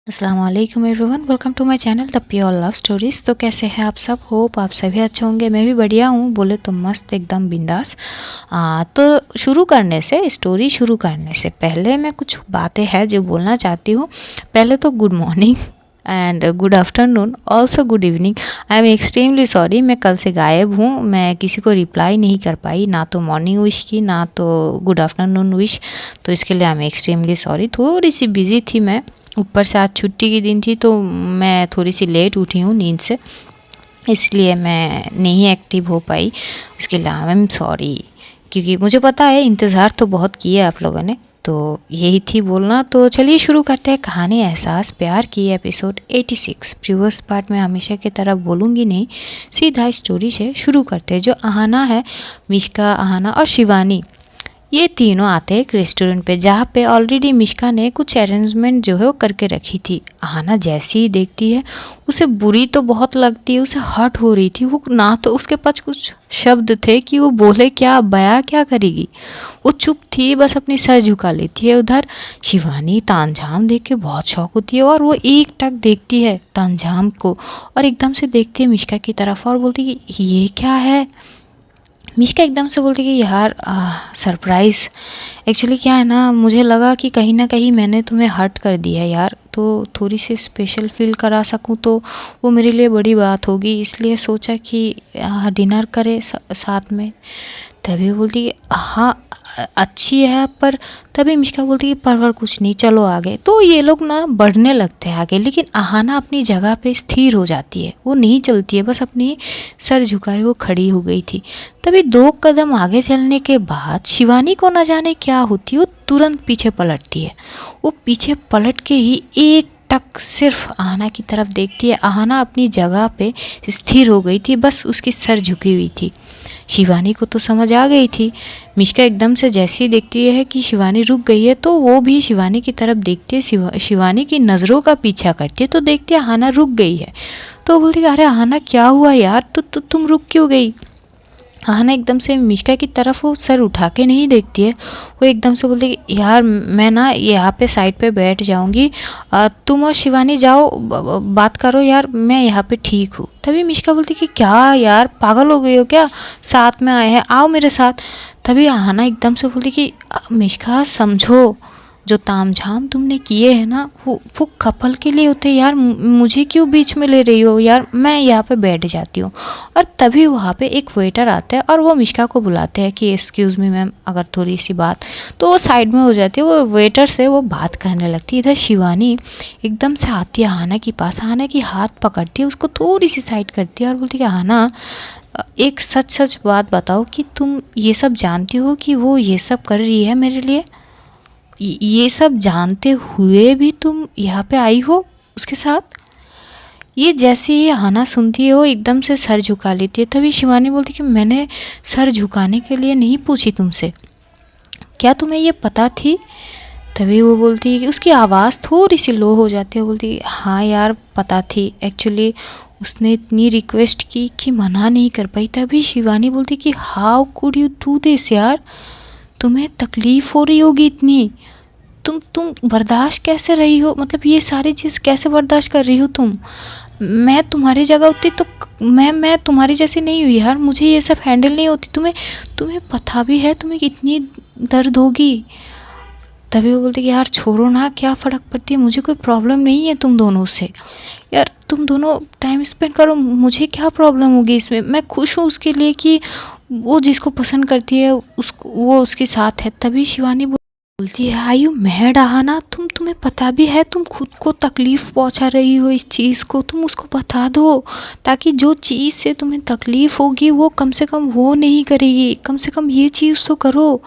अस्सलाम वालेकुम everyone, welcome to my channel the pure love stories. तो कैसे हैं आप सब? होप आप सभी अच्छे होंगे। मैं भी बढ़िया हूँ, बोले तो मस्त एकदम बिंदास। तो स्टोरी शुरू करने से पहले मैं कुछ बातें हैं जो बोलना चाहती हूँ। पहले तो good morning and good afternoon, also good evening. I am extremely sorry, मैं कल से गायब हूँ। मैं किसी को रिप्लाई नहीं कर पाई, ना तो मॉर्निंग विश की, ना तो गुड आफ्टरनून विश। तो इसके लिए आई एम एक्सट्रीमली सॉरी। थोड़ी सी बिजी थी मैं, ऊपर से आज छुट्टी की दिन थी, तो मैं थोड़ी सी लेट उठी हूँ नींद से, इसलिए मैं नहीं एक्टिव हो पाई। उसके लिए आई एम सॉरी, क्योंकि मुझे पता है इंतज़ार तो बहुत किया आप लोगों ने। तो यही थी बोलना। तो चलिए शुरू करते हैं कहानी एहसास प्यार की, एपिसोड 86। प्रीवियस पार्ट में हमेशा की तरह बोलूँगी नहीं, सीधा स्टोरी से शुरू करते हैं। जो अहाना है, मिश्का, अहाना और शिवानी, ये तीनों आते हैं एक रेस्टोरेंट पे, जहाँ पे ऑलरेडी मिश्का ने कुछ अरेंजमेंट जो है वो करके रखी थी। आना जैसे ही देखती है, उसे बुरी तो बहुत लगती है, उसे हर्ट हो रही थी। वो ना तो उसके पास कुछ शब्द थे कि वो बोले क्या, बयां क्या करेगी। वो चुप थी, बस अपनी सर झुका लेती है। उधर शिवानी तामझाम देख के बहुत शौक होती है, और वो एक टक देखती है तामझाम को, और एकदम से देखती है मिश्का की तरफ और बोलती है कि ये क्या है। मिश्का एकदम से बोलती कि यार सरप्राइज़। एक्चुअली क्या है ना, मुझे लगा कि कहीं ना कहीं मैंने तुम्हें हर्ट कर दिया यार, तो थोड़ी सी स्पेशल फील करा सकूं तो वो मेरे लिए बड़ी बात होगी, इसलिए सोचा कि डिनर करें साथ में। तभी बोलती कि हाँ अच्छी है, पर तभी मिश्का बोलती कि परवर कुछ नहीं, चलो आगे। तो ये लोग ना बढ़ने लगते हैं आगे, लेकिन अहाना अपनी जगह पे स्थिर हो जाती है, वो नहीं चलती है, बस अपनी सर झुकाए वो खड़ी हो गई थी। तभी 2 कदम आगे चलने के बाद शिवानी को न जाने क्या होती है, वो तुरंत पीछे पलटती है। वो पीछे पलट के ही एक टक सिर्फ अहाना की तरफ देखती है। अहाना अपनी जगह पे स्थिर हो गई थी, बस उसकी सर झुकी हुई थी। शिवानी को तो समझ आ गई थी। मिश्का एकदम से जैसे ही देखती है कि शिवानी रुक गई है, तो वो भी शिवानी की तरफ देखती है, शिवानी की नज़रों का पीछा करती है, तो देखती है अहाना रुक गई है। तो बोलती है अरे अहाना क्या हुआ यार, तुम रुक क्यों गई। अहाना एकदम से मिश्का की तरफ वो सर उठा के नहीं देखती है, वो एकदम से बोलती है यार मैं ना यहाँ पे साइड पे बैठ जाऊँगी, तुम और शिवानी जाओ बात करो यार, मैं यहाँ पे ठीक हूँ। तभी मिश्का बोलती कि क्या यार पागल हो गई हो क्या, साथ में आए हैं, आओ मेरे साथ। तभी अहाना एकदम से बोलती कि मिश्का समझो, जो तामझाम तुमने किए हैं ना, वो कपल के लिए होते यार, मुझे क्यों बीच में ले रही हो यार, मैं यहाँ पे बैठ जाती हूँ। और तभी वहाँ पे एक वेटर आता है, और वो मिश्का को बुलाते हैं कि एक्सक्यूज़ मी मैम, अगर थोड़ी सी बात। तो वो साइड में हो जाती है, वो वेटर से वो बात करने लगती है। इधर शिवानी एकदम से आती है अहाना के पास, अहाना की हाथ पकड़ती है, उसको थोड़ी सी साइड करती है और बोलती है कि अहाना एक सच सच बात बताओ कि तुम ये सब जानती हो कि वो ये सब कर रही है मेरे लिए, ये सब जानते हुए भी तुम यहाँ पे आई हो उसके साथ। ये जैसे ही अहाना सुनती है, वो एकदम से सर झुका लेती है। तभी शिवानी बोलती कि मैंने सर झुकाने के लिए नहीं पूछी तुमसे, क्या तुम्हें ये पता थी। तभी वो बोलती है कि उसकी आवाज़ थोड़ी सी लो हो जाती है, बोलती है हाँ यार पता थी, एक्चुअली उसने इतनी रिक्वेस्ट की कि मना नहीं कर पाई। तभी शिवानी बोलती कि how could you do this यार, तुम्हें तकलीफ़ हो रही होगी इतनी, तुम बर्दाश्त कैसे रही हो, मतलब ये सारी चीज़ कैसे बर्दाश्त कर रही हो तुम। मैं तुम्हारी जगह होती तो मैं तुम्हारी जैसी नहीं हुई यार, मुझे ये सब हैंडल नहीं होती। तुम्हें तुम्हें पता भी है तुम्हें कितनी दर्द होगी। तभी वो बोलती कि यार छोड़ो ना, क्या फ़र्क पड़ती है, मुझे कोई प्रॉब्लम नहीं है तुम दोनों से, यार तुम दोनों टाइम स्पेंड करो, मुझे क्या प्रॉब्लम होगी इसमें, मैं खुश हूँ उसके लिए कि वो जिसको पसंद करती है उसको वो उसके साथ है। तभी शिवानी बोलती है आई यू मैड अहाना, तुम्हें पता भी है तुम खुद को तकलीफ़ पहुंचा रही हो इस चीज़ को, तुम उसको बता दो, ताकि जो चीज़ से तुम्हें तकलीफ़ होगी वो कम से कम वो नहीं करेगी, कम से कम ये चीज़ तो करो,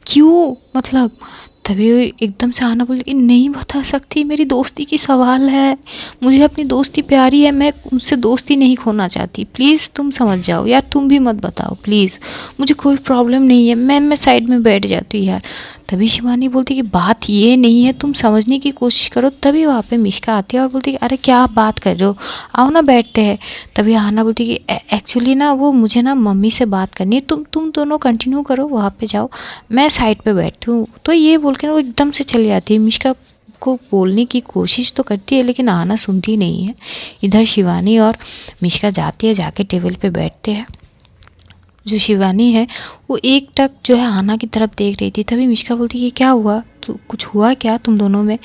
क्यों मतलब। तभी एकदम से आना बोली नहीं बता सकती, मेरी दोस्ती की सवाल है, मुझे अपनी दोस्ती प्यारी है, मैं उनसे दोस्ती नहीं खोना चाहती, प्लीज़ तुम समझ जाओ यार, तुम भी मत बताओ प्लीज़, मुझे कोई प्रॉब्लम नहीं है, मैं साइड में बैठ जाती हूँ यार। तभी शिवानी बोलती कि बात ये नहीं है, तुम समझने की कोशिश करो। तभी वहाँ पे मिश्का आती है और बोलती कि अरे क्या आप बात कर रहे हो, आओ ना बैठते हैं। तभी आना बोलती कि एक्चुअली ना वो मुझे ना मम्मी से बात करनी है, तुम दोनों कंटिन्यू करो, वहाँ पे जाओ, मैं साइड पे बैठती हूँ। तो ये बोल के ना वो एकदम से चली जाती है। मिश्का उसको बोलने की कोशिश तो करती है लेकिन आहाना सुनती नहीं है। इधर शिवानी और मिष्का जाती है, जाके टेबल पे बैठते हैं। जो शिवानी है वो एक टक जो है आहाना की तरफ देख रही थी। तभी मिष्का बोलती है क्या हुआ, तो कुछ हुआ क्या तुम दोनों में।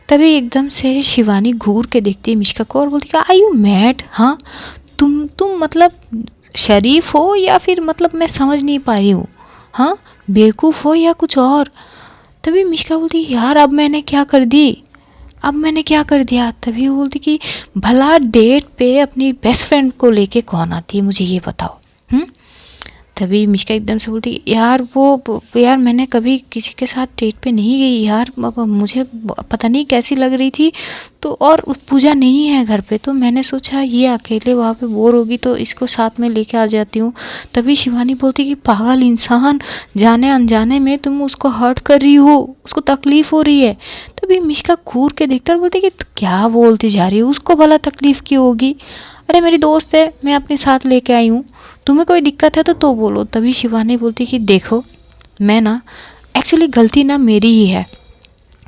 तभी एकदम से शिवानी घूर के देखती है मिष्का को और बोलती है आई यू मैड, हाँ तुम मतलब शरीफ हो या फिर मतलब मैं समझ नहीं पा रही हूँ, हाँ बेवकूफ़ हो या कुछ और। तभी मिष्का बोलती यार अब मैंने क्या कर दी, अब मैंने क्या कर दिया। तभी वो बोलती कि भला डेट पे अपनी बेस्ट फ्रेंड को लेके कौन आती है मुझे ये बताओ। तभी मिष्का एकदम से बोलती यार यार मैंने कभी किसी के साथ डेट पे नहीं गई यार, मुझे पता नहीं कैसी लग रही थी तो, और पूजा नहीं है घर पे तो मैंने सोचा ये अकेले वहाँ पे बोर होगी तो इसको साथ में लेके आ जाती हूँ। तभी शिवानी बोलती कि पागल इंसान, जाने अनजाने में तुम उसको हर्ट कर रही हो, उसको तकलीफ़ हो रही है। तभी मिष्का घूर के देखकर बोलती कि क्या बोलती जा रही है, उसको भला तकलीफ़ क्यों होगी, अरे मेरी दोस्त है मैं अपने साथ लेके आई हूँ, तुम्हें कोई दिक्कत है तो बोलो। तभी शिवानी बोलती कि देखो मैं ना एक्चुअली गलती ना मेरी ही है,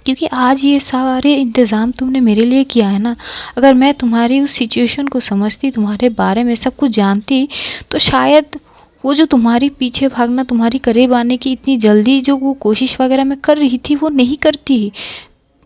क्योंकि आज ये सारे इंतज़ाम तुमने मेरे लिए किया है ना। अगर मैं तुम्हारी उस सिचुएशन को समझती, तुम्हारे बारे में सब कुछ जानती तो शायद वो जो तुम्हारी पीछे भागना, तुम्हारी करीब आने की इतनी जल्दी जो वो कोशिश वगैरह मैं कर रही थी वो नहीं करती।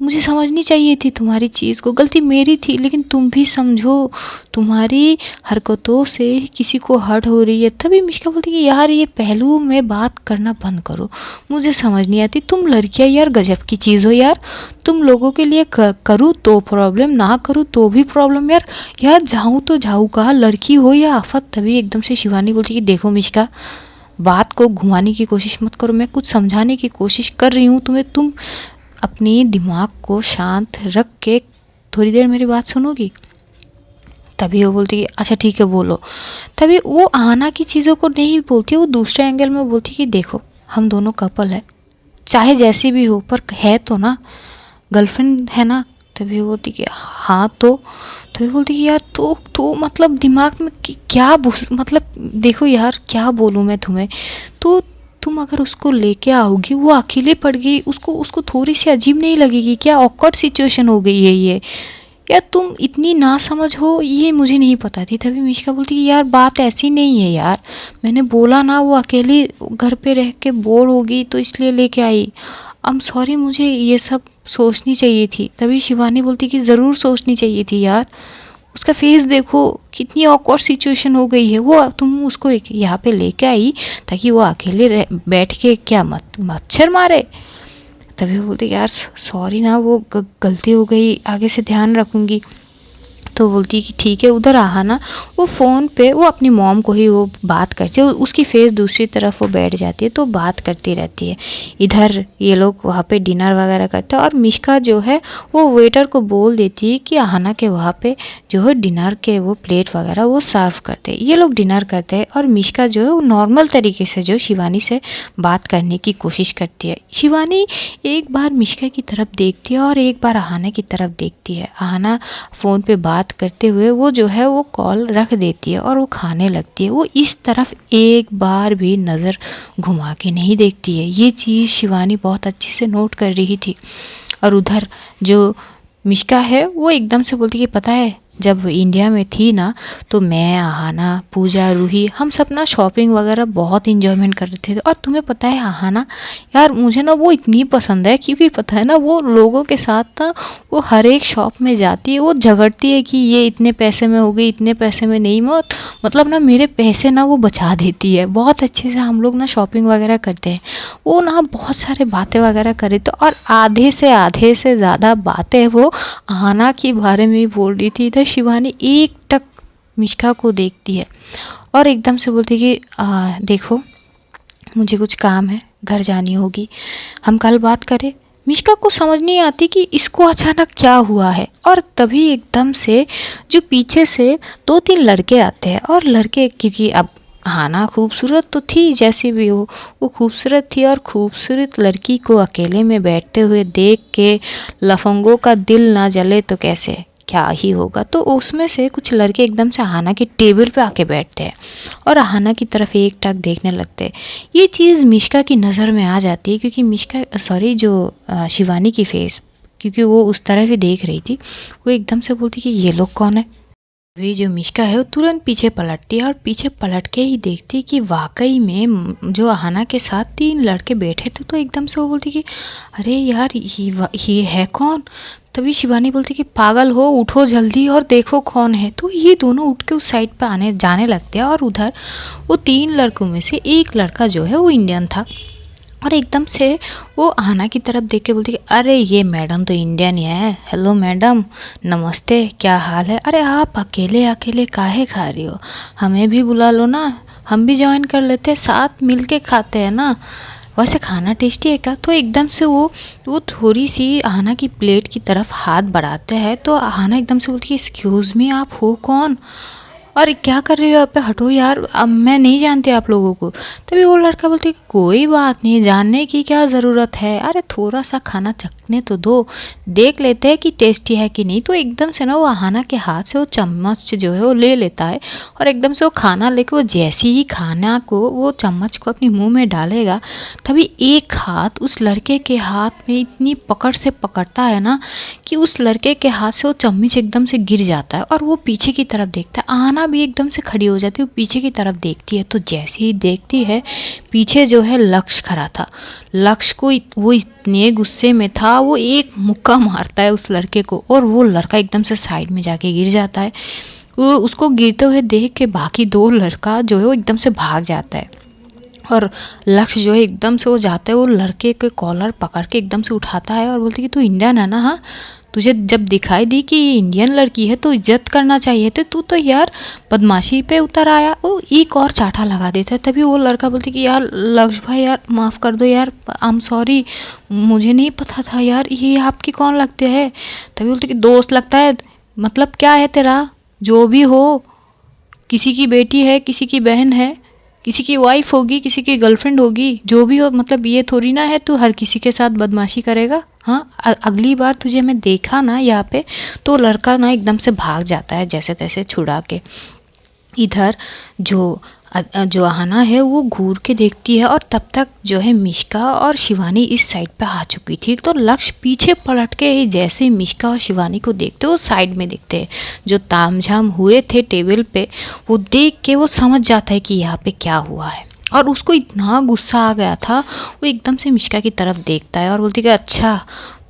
मुझे समझनी चाहिए थी तुम्हारी चीज़ को, गलती मेरी थी लेकिन तुम भी समझो, तुम्हारी हरकतों से किसी को हर्ट हो रही है। तभी मिष्का बोलती कि यार ये पहलू में बात करना बंद करो, मुझे समझ नहीं आती, तुम लड़कियां यार गजब की चीज़ हो यार, तुम लोगों के लिए करूँ तो प्रॉब्लम, ना करूँ तो भी प्रॉब्लम यार, यार जाऊँ तो जाऊँ कहाँ, लड़की हो या आफत। तभी एकदम से शिवानी बोलती कि देखो मिष्का बात को घुमाने की कोशिश मत करो, मैं कुछ समझाने की कोशिश कर रही हूँ तुम्हें, तुम अपनी दिमाग को शांत रख के थोड़ी देर मेरी बात सुनोगी। तभी वो बोलती है अच्छा ठीक है बोलो। तभी वो आहाना की चीज़ों को नहीं बोलती, वो दूसरे एंगल में बोलती कि देखो हम दोनों कपल है, चाहे जैसी भी हो पर है तो ना, गर्लफ्रेंड है ना। तभी वो बोलती कि हाँ तो। तभी बोलती कि यार तो मतलब दिमाग में क्या मतलब देखो यार क्या बोलूँ मैं तुम्हें, तो तुम अगर उसको लेके आओगी वो अकेले पड़ गई, उसको थोड़ी सी अजीब नहीं लगेगी क्या, ऑकवर्ड सिचुएशन हो गई है ये, यार तुम इतनी ना समझ हो ये मुझे नहीं पता थी। तभी मिष्का बोलती कि यार बात ऐसी नहीं है यार, मैंने बोला ना वो अकेली घर पे रह के बोर होगी तो इसलिए लेके आई, आई एम सॉरी मुझे ये सब सोचनी चाहिए थी। तभी शिवानी बोलती कि ज़रूर सोचनी चाहिए थी यार, उसका फेस देखो कितनी ऑकवर्ड सिचुएशन हो गई है, वो तुम उसको यहाँ पे लेके आई ताकि वो अकेले बैठ के क्या मच्छर मारे। तभी वो बोलते यार सॉरी ना वो गलती हो गई, आगे से ध्यान रखूँगी। तो बोलती है कि ठीक है। उधर आहाना वो फ़ोन पे वो अपनी मॉम को ही वो बात करती है, उसकी फेस दूसरी तरफ वो बैठ जाती है तो बात करती रहती है। इधर ये लोग वहाँ पे डिनर वगैरह करते हैं और मिष्का जो है वो वेटर को बोल देती है कि आहाना के वहाँ पे जो है डिनर के वो प्लेट वगैरह वो सर्व करते हैं। ये लोग डिनर करते हैं और मिष्का जो है वो नॉर्मल तरीके से जो शिवानी से बात करने की कोशिश करती है। शिवानी एक बार मिष्का की तरफ देखती है और एक बार आहाना की तरफ देखती है। आहाना फ़ोन पे बात करते हुए वो जो है वो कॉल रख देती है और वो खाने लगती है, वो इस तरफ एक बार भी नज़र घुमा के नहीं देखती है। ये चीज़ शिवानी बहुत अच्छे से नोट कर रही थी। और उधर जो मिष्का है वो एकदम से बोलती है पता है जब इंडिया में थी ना तो मैं आहाना पूजा रूही हम सब ना शॉपिंग वगैरह बहुत इंजॉयमेंट करते थे, और तुम्हें पता है आहाना यार मुझे ना वो इतनी पसंद है क्योंकि पता है ना वो लोगों के साथ ना वो हर एक शॉप में जाती है, वो झगड़ती है कि ये इतने पैसे में हो गई इतने पैसे में नहीं, मतलब ना मेरे पैसे ना वो बचा देती है, बहुत अच्छे से हम लोग ना शॉपिंग वगैरह करते हैं। वो ना बहुत सारे बातें वगैरह करे तो और आधे से ज़्यादा बातें वो आहाना के बारे में ही बोल रही थी। इधर शिवानी एक टक मिष्का को देखती है और एकदम से बोलती कि देखो मुझे कुछ काम है, घर जानी होगी, हम कल बात करें। मिष्का को समझ नहीं आती कि इसको अचानक क्या हुआ है। और तभी एकदम से जो पीछे से 2-3 लड़के आते हैं और लड़के क्योंकि अब आहाना खूबसूरत तो थी जैसी भी हो, वो खूबसूरत थी और खूबसूरत लड़की को अकेले में बैठते हुए देख के लफंगों का दिल ना जले तो कैसे क्या ही होगा। तो उसमें से कुछ लड़के एकदम से आहाना के टेबल पे आके बैठते हैं और आहाना की तरफ एक टक देखने लगते हैं। ये चीज़ मिष्का की नज़र में आ जाती है क्योंकि मिष्का जो शिवानी की फेस, क्योंकि वो उस तरफ ही देख रही थी। वो एकदम से बोलती कि ये लोग कौन है। वे जो मिश्का है वो तुरंत पीछे पलटती है और पीछे पलट के ही देखती कि वाकई में जो अहाना के साथ 3 लड़के बैठे थे। तो एकदम से वो बोलती कि अरे यार ये है कौन। तभी शिवानी बोलती कि पागल हो, उठो जल्दी और देखो कौन है। तो ये दोनों उठ के उस साइड पे आने जाने लगते हैं और उधर वो 3 लड़कों में से एक लड़का जो है वो इंडियन था और एकदम से वो अहाना की तरफ देख के बोलती कि अरे ये मैडम तो इंडियन ही है। हेलो मैडम, नमस्ते, क्या हाल है। अरे आप अकेले अकेले काहे खा रही हो, हमें भी बुला लो ना, हम भी ज्वाइन कर लेते, साथ मिल के खाते हैं ना। वैसे खाना टेस्टी है क्या। तो एकदम से वो थोड़ी सी अहाना की प्लेट की तरफ हाथ बढ़ाते हैं। तो अहाना एकदम से बोलती है एक्सक्यूज़ मी, आप हो कौन और क्या कर रहे हो यहाँ पे, हटो यार, अब मैं नहीं जानती आप लोगों को। तभी वो लड़का बोलते कि कोई बात नहीं, जानने की क्या ज़रूरत है, अरे थोड़ा सा खाना चखने तो दो, देख लेते हैं कि टेस्टी है कि नहीं। तो एकदम से ना वो अहाना के हाथ से वो चम्मच जो है वो ले लेता है और एकदम से वो खाना लेके वो जैसे ही खाना को वो चम्मच को अपने मुंह में डालेगा, तभी एक हाथ उस लड़के के हाथ में इतनी पकड़ से पकड़ता है ना कि उस लड़के के हाथ से वो चम्मच एकदम से गिर जाता है। और वो पीछे की तरफ देखता है, अहाना भी एकदम से खड़ी हो जाती है, वो पीछे की तरफ देखती है। तो जैसे ही देखती है, पीछे जो है लक्ष्य खड़ा था। लक्ष्य को वो इतने गुस्से में था, वो एक मुक्का मारता है उस लड़के को और वो लड़का एकदम से साइड में जाके गिर जाता है। वो उसको गिरते हुए देख के बाकी 2 लड़का जो है वो एकदम से भाग जाता है और लक्ष्य जो है एकदम से वो जाता है, वो लड़के के कॉलर पकड़ के एकदम से उठाता है और बोलती कि तू इंडियन है ना। हाँ, तुझे जब दिखाई दी कि ये इंडियन लड़की है तो इज्जत करना चाहिए थे, तू तो यार बदमाशी पे उतर आया। वो एक और चाटा लगा देता है। तभी वो लड़का बोलती कि यार लक्ष्य भाई, यार माफ़ कर दो यार, आई एम सॉरी, मुझे नहीं पता था यार, ये आपकी कौन लगते हैं। तभी बोलती कि दोस्त लगता है, मतलब क्या है तेरा, जो भी हो, किसी की बेटी है, किसी की बहन है, किसी की वाइफ होगी, किसी की गर्लफ्रेंड होगी, जो भी हो, मतलब ये थोड़ी ना है तू हर किसी के साथ बदमाशी करेगा। हाँ, अगली बार तुझे मैं देखा ना यहाँ पे, तो लड़का ना एकदम से भाग जाता है जैसे तैसे छुड़ा के। इधर जो अहाना है वो घूर के देखती है और तब तक जो है मिश्का और शिवानी इस साइड पे आ चुकी थी। तो लक्ष्य पीछे पलट के ही जैसे ही मिश्का और शिवानी को देखते वो साइड में देखते हैं। जो तामझाम हुए थे टेबल पे, वो देख के वो समझ जाता है कि यहाँ पे क्या हुआ है और उसको इतना गुस्सा आ गया था, वो एकदम से मिश्का की तरफ देखता है और बोलती कि अच्छा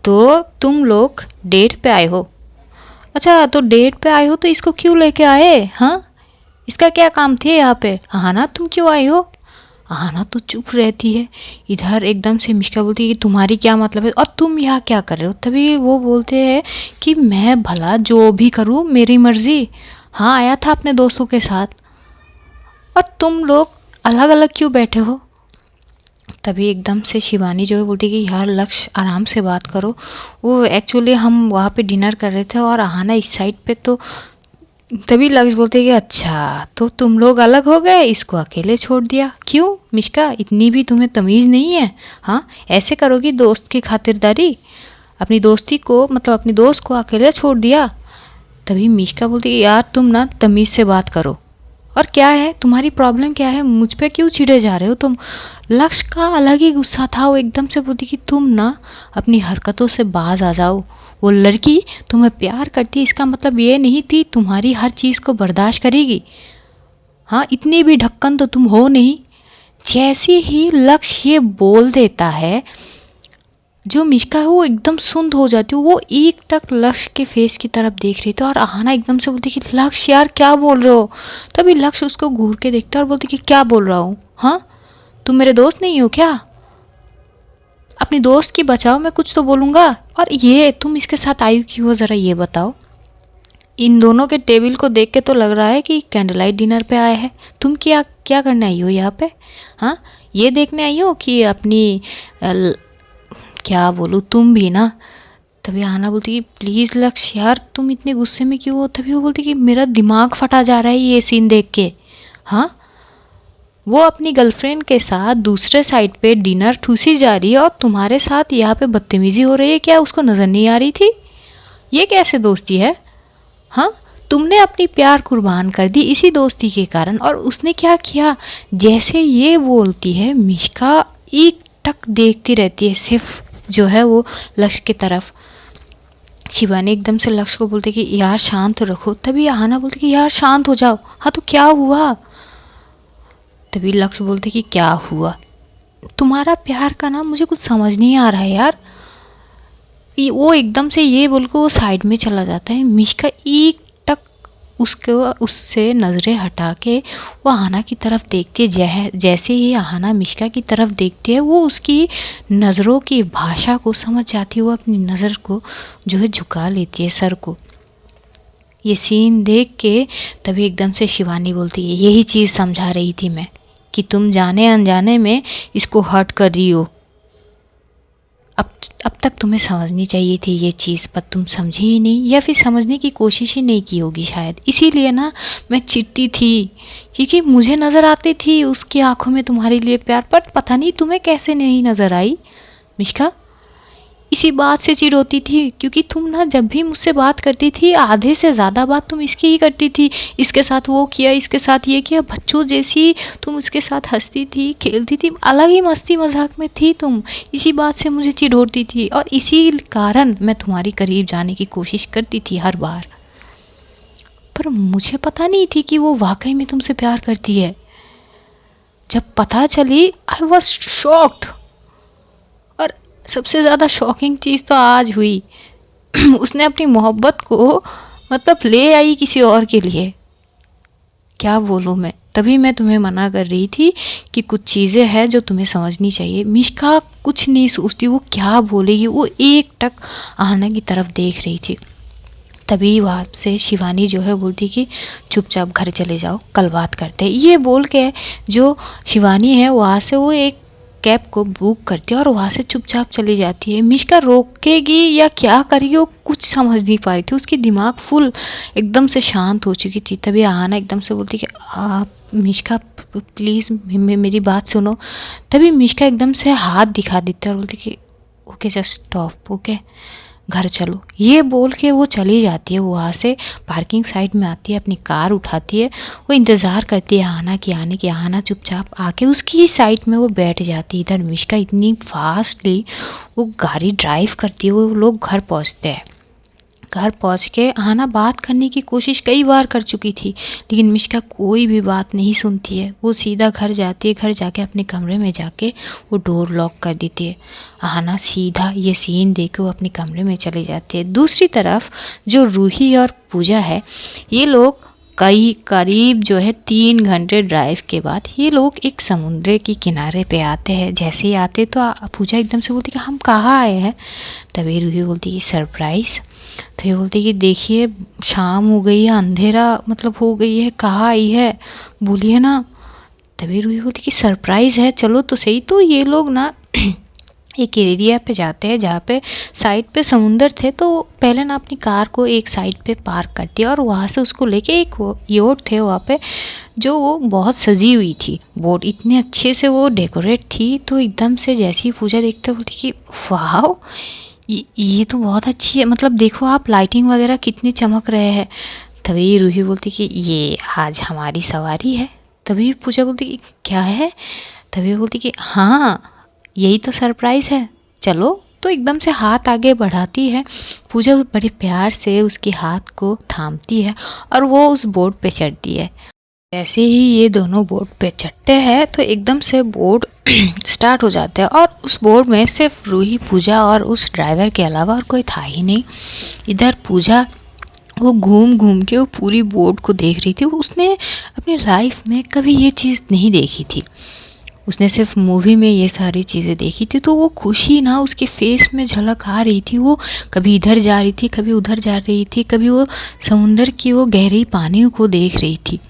तो तुम लोग डेट पे आए हो, अच्छा तो डेट पे आए हो तो इसको क्यों लेके आए, हाँ इसका क्या काम थे यहाँ पे, अहाना तुम क्यों आई हो। अहाना तो चुप रहती है। इधर एकदम से मिश्का बोलती है कि तुम्हारी क्या मतलब है और तुम यहाँ क्या कर रहे हो। तभी वो बोलते हैं कि मैं भला जो भी करूँ मेरी मर्जी, हाँ आया था अपने दोस्तों के साथ, और तुम लोग अलग अलग क्यों बैठे हो। तभी एकदम से शिवानी जो है बोलती कि यार लक्ष्य आराम से बात करो, वो एक्चुअली हम वहाँ पे डिनर कर रहे थे और अहाना इस साइड पे। तो तभी लक्ष्य बोलते कि अच्छा तो तुम लोग अलग हो गए, इसको अकेले छोड़ दिया, क्यों मिश्का इतनी भी तुम्हें तमीज़ नहीं है, हाँ ऐसे करोगी दोस्त की खातिरदारी, अपनी दोस्ती को मतलब अपनी दोस्त को अकेले छोड़ दिया। तभी मिश्का बोलती कि यार तुम ना तमीज़ से बात करो, और क्या है तुम्हारी प्रॉब्लम, क्या है मुझ पे क्यों चिढ़े जा रहे हो तुम। लक्ष्य का अलग ही गुस्सा था, वो एकदम से बोलती कि तुम ना अपनी हरकतों से बाज आ जाओ, वो लड़की तुम्हें प्यार करती इसका मतलब ये नहीं थी तुम्हारी हर चीज़ को बर्दाश्त करेगी, हाँ इतनी भी ढक्कन तो तुम हो नहीं। जैसे ही लक्ष्य ये बोल देता है, जो मिश्का है वो एकदम सुंद हो जाती है, वो एक टक लक्ष्य के फेस की तरफ देख रही थी और अहाना एकदम से बोलती कि लक्ष्य यार क्या बोल रहे हो। तभी लक्ष्य उसको घूर के देखता है और बोलती कि क्या बोल रहा हूँ, हाँ तुम मेरे दोस्त नहीं हो क्या, अपनी दोस्त की बचाओ, मैं कुछ तो बोलूँगा, और ये तुम इसके साथ आई क्यों हो ज़रा ये बताओ। इन दोनों के टेबल को देख के तो लग रहा है कि कैंडल लाइट डिनर पे आए हैं, तुम क्या क्या करने आई हो यहाँ पे, हाँ ये देखने आई हो कि अपनी क्या बोलूँ तुम भी ना। तभी अहाना बोलती कि प्लीज़ लक्ष्य यार तुम इतने गुस्से में क्यों हो। तभी वो बोलती कि मेरा दिमाग फटा जा रहा है ये सीन देख के, हाँ वो अपनी गर्लफ्रेंड के साथ दूसरे साइड पे डिनर ठूसी जा रही है और तुम्हारे साथ यहाँ पे बदतमीज़ी हो रही है, क्या उसको नज़र नहीं आ रही थी, ये कैसे दोस्ती है। हाँ तुमने अपनी प्यार कुर्बान कर दी इसी दोस्ती के कारण, और उसने क्या किया। जैसे ये बोलती है मिश्का एक टक देखती रहती है सिर्फ जो है वो लक्ष्य की तरफ। शिवानी एकदम से लक्ष्य को बोलते कि यार शांत रखो। तभी आहना बोलते कि यार शांत हो जाओ, हाँ तो क्या हुआ। तभी लक्ष्य बोलते कि क्या हुआ, तुम्हारा प्यार का ना मुझे कुछ समझ नहीं आ रहा है यार। वो एकदम से ये बोल के वो साइड में चला जाता है। मिश्का एक टक उसके उससे नज़रें हटा के वो आहना की तरफ देखती है। जैसे ही आहना मिश्का की तरफ देखती है वो उसकी नज़रों की भाषा को समझ जाती है। वो अपनी नज़र को जो है झुका लेती है, सर को। ये सीन देख के तभी एकदम से शिवानी बोलती है यही चीज़ समझा रही थी मैं, कि तुम जाने अनजाने में इसको हर्ट कर रही हो। अब तक तुम्हें समझनी चाहिए थी ये चीज़, पर तुम समझी ही नहीं, या फिर समझने की कोशिश ही नहीं की होगी शायद। इसीलिए ना मैं चिढ़ती थी, क्योंकि मुझे नज़र आती थी उसकी आंखों में तुम्हारे लिए प्यार, पर पता नहीं तुम्हें कैसे नहीं नज़र आई मिश्का। इसी बात से चिढ़ होती थी, क्योंकि तुम ना जब भी मुझसे बात करती थी आधे से ज़्यादा बात तुम इसकी ही करती थी। इसके साथ वो किया, इसके साथ ये किया, बच्चों जैसी तुम उसके साथ हंसती थी, खेलती थी, अलग ही मस्ती मजाक में थी तुम। इसी बात से मुझे चिढ़ होती थी और इसी कारण मैं तुम्हारी करीब जाने की कोशिश करती थी हर बार। पर मुझे पता नहीं थी कि वो वाकई में तुमसे प्यार करती है। जब पता चली आई वॉज शॉक्ड। और सबसे ज़्यादा शॉकिंग चीज़ तो आज हुई उसने अपनी मोहब्बत को मतलब ले आई किसी और के लिए। क्या बोलूँ मैं, तभी मैं तुम्हें मना कर रही थी कि कुछ चीज़ें हैं जो तुम्हें समझनी चाहिए। मिश्का कुछ नहीं सोचती, वो क्या बोलेगी, वो एक टक आहना की तरफ देख रही थी। तभी वहाँ से शिवानी जो है बोलती कि चुपचाप घर चले जाओ, कल बात करते हैं। ये बोल के जो शिवानी है वहाँ से वो एक कैब को बुक करती है और वहाँ से चुपचाप चली जाती है। मिश्का रोकेगी या क्या करेगी वो कुछ समझ नहीं पा रही थी, उसकी दिमाग फुल एकदम से शांत हो चुकी थी। तभी आहना एकदम से बोलती कि आप मिश्का प्लीज़ मेरी बात सुनो। तभी मिश्का एकदम से हाथ दिखा देती है और बोलती कि ओके जस्ट स्टॉप, ओके घर चलो। ये बोल के वो चली जाती है। वो वहाँ से पार्किंग साइड में आती है, अपनी कार उठाती है, वो इंतज़ार करती है आहना की आने की। आहना चुपचाप आके उसकी ही साइड में वो बैठ जाती है। इधर मिश्का इतनी फास्टली वो गाड़ी ड्राइव करती है। वो लोग घर पहुँचते हैं। घर पहुंच के आहना बात करने की कोशिश कई बार कर चुकी थी, लेकिन मिश्का कोई भी बात नहीं सुनती है। वो सीधा घर जाती है, घर जाके अपने कमरे में जाके वो डोर लॉक कर देती है। आहना सीधा ये सीन देख के वो अपने कमरे में चली जाती है। दूसरी तरफ जो रूही और पूजा है, ये लोग करीब जो है 3 घंटे ड्राइव के बाद ये लोग एक समुद्र के किनारे पे आते हैं। जैसे ही आते तो पूजा एकदम से बोलती कि हम कहाँ आए हैं। तभी रूही बोलती कि सरप्राइज़। तो ये बोलती कि देखिए शाम हो गई है, अंधेरा मतलब हो गई है, कहाँ आई है बोलिए ना। तभी रूही बोलती कि सरप्राइज़ है, चलो तो सही। तो ये लोग ना एक एरिया पे जाते हैं जहाँ पे साइड पे समुंदर थे। तो पहले ना अपनी कार को एक साइड पे पार्क करती है और वहाँ से उसको लेके एक योट थे वहाँ पे, जो वो बहुत सजी हुई थी। बोट इतने अच्छे से वो डेकोरेट थी। तो एकदम से जैसी पूजा देखते बोलती कि वाह ये तो बहुत अच्छी है, मतलब देखो आप लाइटिंग वगैरह कितनी चमक रहे हैं। तभी रूही बोलती कि ये आज हमारी सवारी है। तभी पूजा बोलती कि क्या है। तभी बोलती कि हाँ यही तो सरप्राइज़ है, चलो। तो एकदम से हाथ आगे बढ़ाती है। पूजा बड़े प्यार से उसके हाथ को थामती है और वो उस बोट पे चढ़ती है। जैसे ही ये दोनों बोट पे चढ़ते हैं तो एकदम से बोट स्टार्ट हो जाता है और उस बोट में सिर्फ रूही, पूजा और उस ड्राइवर के अलावा और कोई था ही नहीं। इधर पूजा वो घूम घूम के वो पूरी बोट को देख रही थी। उसने अपनी लाइफ में कभी ये चीज़ नहीं देखी थी, उसने सिर्फ मूवी में ये सारी चीज़ें देखी थी। तो वो खुशी ना उसके फेस में झलक आ रही थी। वो कभी इधर जा रही थी, कभी उधर जा रही थी, कभी वो समुंदर की वो गहरी पानी को देख रही थी।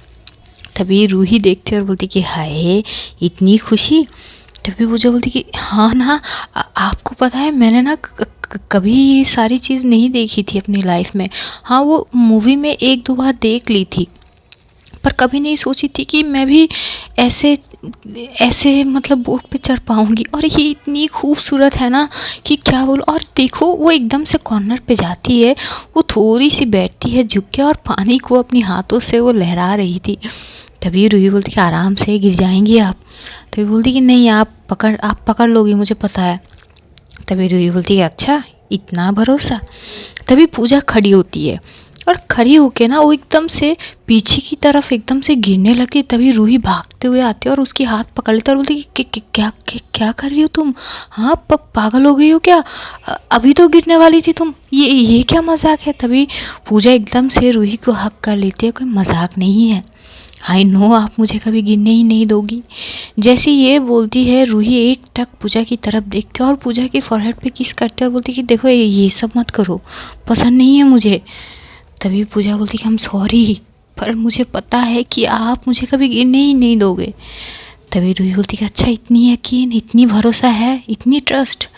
तभी रूही देखती और बोलती कि हाय इतनी खुशी। तभी पूजा बोलती कि हाँ ना आपको पता है मैंने ना कभी ये सारी चीज़ नहीं देखी थी अपनी लाइफ में। हाँ वो मूवी में 1-2 बार देख ली थी, पर कभी नहीं सोची थी कि मैं भी ऐसे ऐसे मतलब बोट पे चढ़ पाऊँगी। और ये इतनी खूबसूरत है ना कि क्या बोलूँ। और देखो वो एकदम से कॉर्नर पे जाती है, वो थोड़ी सी बैठती है झुक के और पानी को अपनी हाथों से वो लहरा रही थी। तभी रूही बोलती कि आराम से गिर जाएंगी आप। तभी बोलती कि नहीं आप पकड़ लोगी, मुझे पता है। तभी रूही बोलती कि अच्छा इतना भरोसा। तभी पूजा खड़ी होती है और खड़ी होके ना वो एकदम से पीछे की तरफ एकदम से गिरने लगती। तभी रूही भागते हुए आती है और उसकी हाथ पकड़ लेता है और बोलती कि क्या कर रही हो तुम? हाँ, पागल हो गई हो क्या? अभी तो गिरने वाली थी तुम, ये क्या मजाक है? तभी पूजा एकदम से रूही को हक कर लेती है, कोई मजाक नहीं है, आई नो आप मुझे कभी गिरने ही नहीं दोगी। जैसे ये बोलती है रूही एक टक पूजा की तरफ देखती है और पूजा के फॉरहेड पे किस करते है और बोलती कि देखो ये सब मत करो, पसंद नहीं है मुझे। तभी पूजा बोलती कि हम सॉरी, पर मुझे पता है कि आप मुझे कभी गिरने ही नहीं दोगे। तभी रूही बोलती कि अच्छा, इतनी यकीन, इतनी भरोसा है, इतनी ट्रस्ट।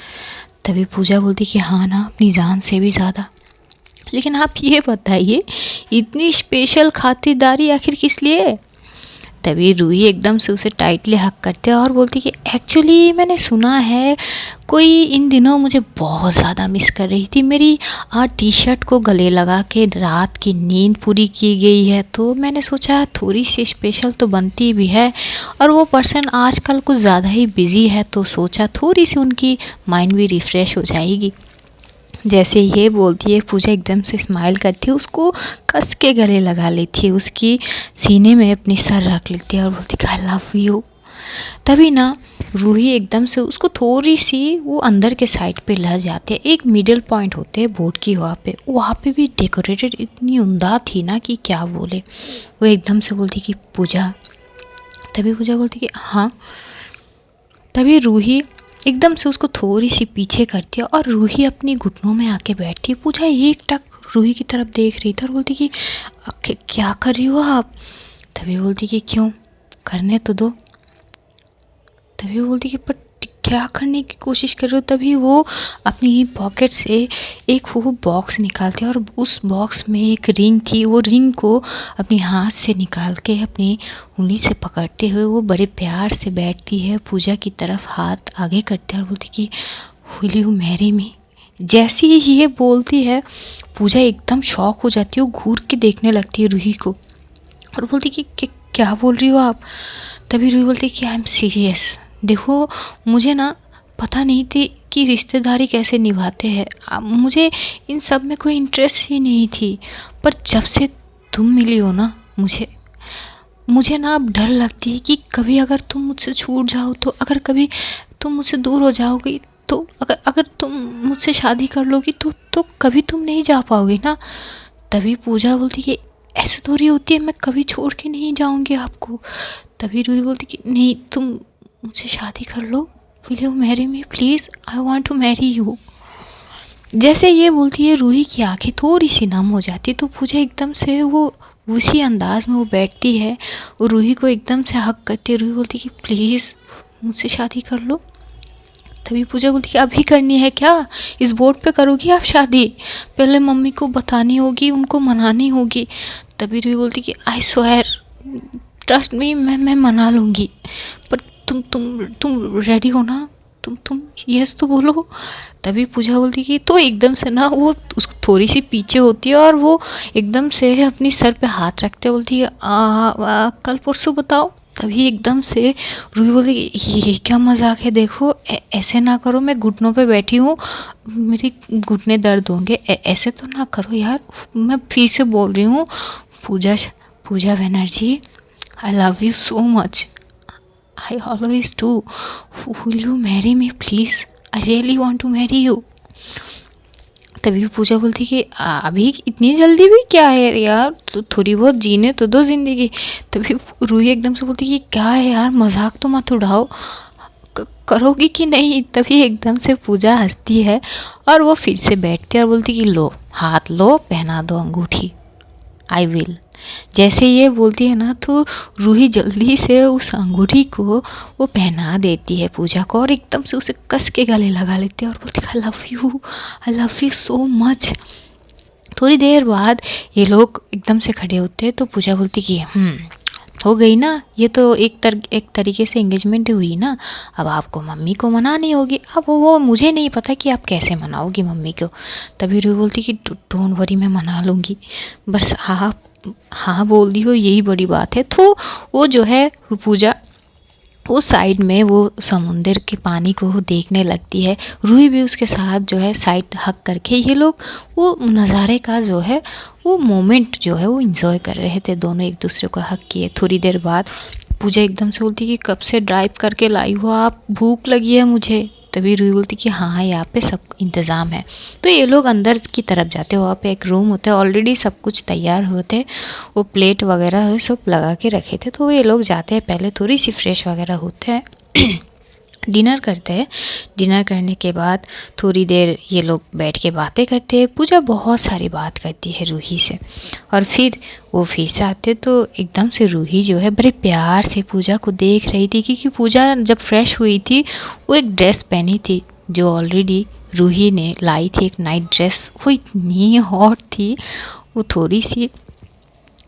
तभी पूजा बोलती कि हाँ ना, अपनी जान से भी ज़्यादा। लेकिन आप ये बताइए, इतनी स्पेशल खातिरदारी आखिर किस लिए? तभी रूही एकदम से उसे टाइटली हक करते हैं और बोलती कि एक्चुअली मैंने सुना है कोई इन दिनों मुझे बहुत ज़्यादा मिस कर रही थी, मेरी टी शर्ट को गले लगा के रात की नींद पूरी की गई है, तो मैंने सोचा थोड़ी सी स्पेशल तो बनती भी है, और वो पर्सन आजकल कुछ ज़्यादा ही बिज़ी है, तो सोचा थोड़ी सी उनकी माइंड भी रिफ़्रेश हो जाएगी। जैसे ये बोलती है पूजा एकदम से स्माइल करती है, उसको कस के गले लगा लेती है, उसकी सीने में अपनी सर रख लेती है और बोलती है आई लव यू। तभी ना रूही एकदम से उसको थोड़ी सी वो अंदर के साइड पे ले जाते हैं। एक मिडिल पॉइंट होते हैं बोर्ड की, वहाँ पे भी डेकोरेटेड इतनी उम्दा थी ना कि क्या बोले। वो एकदम से बोलती कि पूजा, तभी पूजा बोलती कि हाँ। तभी रूही एकदम से उसको थोड़ी सी पीछे करती है और रूही अपनी घुटनों में आके बैठती है। पूजा एक टक रूही की तरफ देख रही थी और बोलती कि क्या कर रही हो आप? तभी बोलती कि क्यों, करने तो दो। तभी वो बोलती कि पर क्या करने की कोशिश कर रहे हो? तभी वो अपनी पॉकेट से एक वो बॉक्स निकालती है और उस बॉक्स में एक रिंग थी। वो रिंग को अपनी हाथ से निकाल के अपनी उंगली से पकड़ते हुए वो बड़े प्यार से बैठती है, पूजा की तरफ हाथ आगे करते है और बोलती कि विल यू मैरी मी। जैसी ही ये बोलती है पूजा एकदम शॉक हो जाती है, वो घूर के देखने लगती है रूही को और बोलती कि क्या बोल रही हो आप? तभी रूही बोलती कि आई एम सीरियस, देखो मुझे ना पता नहीं थी कि रिश्तेदारी कैसे निभाते हैं, मुझे इन सब में कोई इंटरेस्ट ही नहीं थी, पर जब से तुम मिली हो ना मुझे ना अब डर लगती है कि कभी अगर तुम मुझसे छूट जाओ तो, अगर कभी तुम मुझसे दूर हो जाओगी तो, अगर तुम मुझसे शादी कर लोगी तो कभी तुम नहीं जा पाओगी ना। तभी पूजा बोलती कि ऐसे थोड़ी होती है, मैं कभी छोड़ के नहीं जाऊंगी आपको। तभी रूही बोलती कि नहीं, तुम मुझसे शादी कर लो, will you marry me please, I want to marry you. जैसे ये बोलती है रूही की आंखें थोड़ी सी नम हो जाती, तो पूजा एकदम से वो उसी अंदाज में वो बैठती है और रूही को एकदम से हक करती है। रूही बोलती कि प्लीज़ मुझसे शादी कर लो। तभी पूजा बोलती कि अभी करनी है क्या? इस बोर्ड पे करोगी आप शादी? पहले मम्मी को बतानी होगी, उनको मनानी होगी। तभी रूही बोलती कि आई स्वेयर, ट्रस्ट मी, मैं मना लूँगी, पर तुम रेडी हो ना? तुम यस तो बोलो। तभी पूजा बोलती कि तो एकदम से ना वो उसको थोड़ी सी पीछे होती है और वो एकदम से अपनी सर पे हाथ रखते बोलती है कल परसों बताओ। तभी एकदम से रूही बोलती ये क्या मजाक है, देखो ऐसे ना करो, मैं घुटनों पे बैठी हूँ, मेरी घुटने दर्द होंगे, ऐसे तो ना करो यार, मैं फिर से बोल रही हूँ Pooja Banerjee, I love you so much. I always do. Will you marry me please? I really want to marry you. तभी पूजा बोलती कि अभी इतनी जल्दी भी क्या है यार, तो थोड़ी बहुत जीने तो दो ज़िंदगी। तभी रूही एकदम से बोलती कि क्या है यार, मजाक तो मत उड़ाओ, करोगी कि नहीं? तभी एकदम से पूजा हंसती है और वो फिर से बैठती है और बोलती कि लो हाथ लो, पहना दो अंगूठी, आई विल। जैसे ये बोलती है ना तो रूही जल्दी से उस अंगूठी को वो पहना देती है पूजा को और एकदम से उसे कस के गले लगा लेती है और बोलती है आई लव यू सो मच। थोड़ी देर बाद ये लोग एकदम से खड़े होते हैं तो पूजा बोलती कि हो गई ना, ये तो एक तरीके से एंगेजमेंट हुई ना, अब आपको मम्मी को मनानी होगी। अब वो मुझे नहीं पता कि आप कैसे मनाओगी मम्मी को। तभी रूही बोलती कि डोंट वरी, मैं मना लूँगी, बस आप हाँ बोल दी हो, यही बड़ी बात है। तो वो जो है पूजा वो साइड में वो समुंदर के पानी को वो देखने लगती है। रूही भी उसके साथ जो है साइड हक करके ये लोग वो नज़ारे का जो है वो मोमेंट जो है वो इंजॉय कर रहे थे। दोनों एक दूसरे को हक किए। थोड़ी देर बाद पूजा एकदम से बोलती कि कब से ड्राइव करके लाई हो आप, भूख लगी है मुझे। तभी रूही बोलती कि हाँ यहाँ पे सब इंतज़ाम है। तो ये लोग अंदर की तरफ जाते, वहाँ पे एक रूम होता है, ऑलरेडी सब कुछ तैयार होते, वो प्लेट वगैरह सब लगा के रखे थे। तो ये लोग जाते हैं, पहले थोड़ी सी फ्रेश वगैरह होते हैं डिनर करते हैं। डिनर करने के बाद थोड़ी देर ये लोग बैठ के बातें करते हैं। पूजा बहुत सारी बात करती है रूही से, और फिर वो फिर से आते तो एकदम से रूही जो है बड़े प्यार से पूजा को देख रही थी, क्योंकि पूजा जब फ्रेश हुई थी वो एक ड्रेस पहनी थी जो ऑलरेडी रूही ने लाई थी, एक नाइट ड्रेस। वो इतनी हॉट थी, वो थोड़ी सी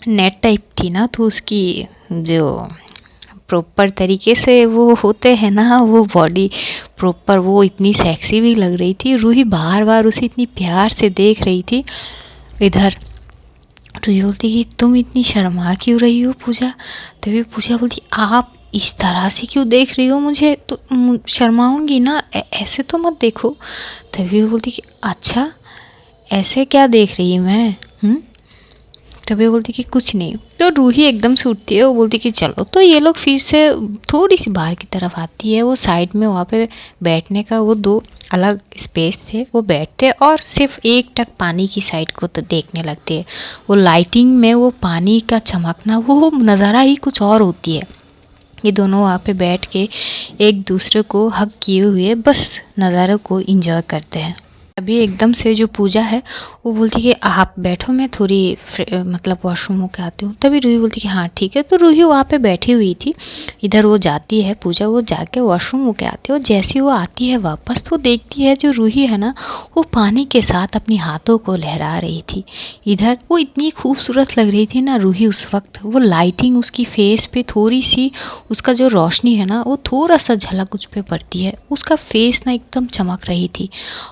नेट टाइप थी ना, तो उसकी जो प्रॉपर तरीके से वो होते हैं ना वो बॉडी प्रॉपर, वो इतनी सेक्सी भी लग रही थी। रूही बार बार उसे इतनी प्यार से देख रही थी। इधर रूही बोलती कि तुम इतनी शर्मा क्यों रही हो पूजा। तभी पूजा बोलती आप इस तरह से क्यों देख रही हो मुझे, तो शर्माऊंगी ना, ऐसे तो मत देखो। तभी वो बोलती कि अच्छा ऐसे क्या देख रही मैं। तभी वो बोलती कि कुछ नहीं। तो रूही एकदम से उठती है, वो बोलती कि चलो। तो ये लोग फिर से थोड़ी सी बाहर की तरफ आती है। वो साइड में वहाँ पे बैठने का वो दो अलग स्पेस थे, वो बैठते और सिर्फ एक टक पानी की साइड को तो देखने लगते हैं। वो लाइटिंग में वो पानी का चमकना, वो नज़ारा ही कुछ और होती है। ये दोनों वहाँ पे बैठ के एक दूसरे को हग किए हुए बस नज़ारे को इंजॉय करते हैं। अभी एकदम से जो पूजा है वो बोलती कि आप बैठो, मैं थोड़ी मतलब वॉशरूम होके आती हूँ। तभी रूही बोलती कि हाँ ठीक है। तो रूही वहाँ पे बैठी हुई थी, इधर वो जाती है पूजा, वो जाके वॉशरूम होके आती है। और जैसे वो आती है वापस तो देखती है जो रूही है ना वो पानी के साथ अपनी हाथों को लहरा रही थी। इधर वो इतनी खूबसूरत लग रही थी ना रूही उस वक्त। वो लाइटिंग उसकी फेस पे थोड़ी सी, उसका जो रोशनी है ना वो थोड़ा सा झलक उस पर पड़ती है, उसका फेस ना एकदम चमक रही थी।